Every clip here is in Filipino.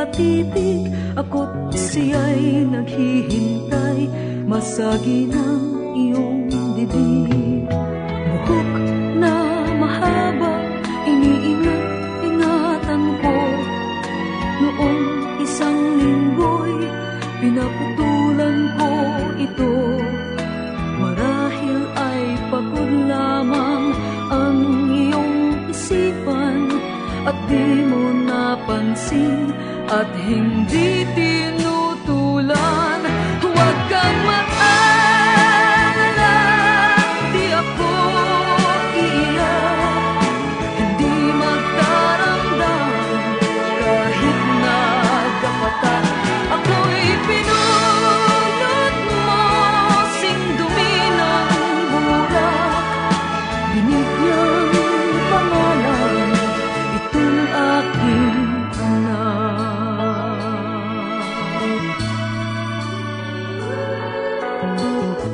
nakatitig, ako't siya'y naghihintay, masagi ng iyong dibdib. Buhok na mahaba, iniingat-ingatan ko, noong isang linggo'y pinaputulan ko ito. Marahil ay pagod lamang ang iyong isipan, at di mo napansin at hindi tinutulan. Huwag kang mag-alala, di ako iiyak, hindi magdaramdam kahit nagkapatan. Ako'y pinulot mo, sing dumi ng burak, binigyang pangalan itong aking anak.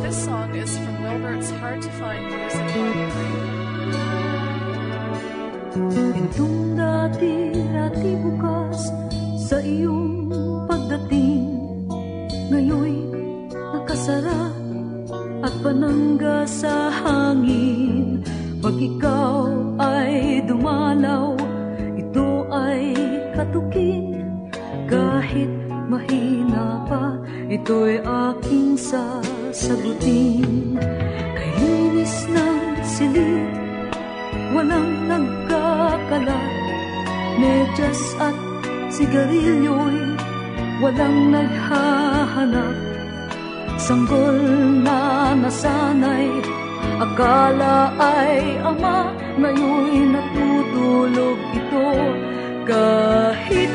This song is from Wilbert's Hard to Find Music Library. Pintong dati-rati bukas sa iyong pagdating, ngayon'y nakasara at panangga sa hangin. Pag ikaw ay dumalaw, ito ay katukin. Kahit mahina pa, ito'y aking sasagutin. Kay linis ng silid, walang nagkakalat, medyas at sigarilyo'y walang naghahanap. Sanggol na nasanay, akala ay ama, ngayon'y natutulog ito. Kahit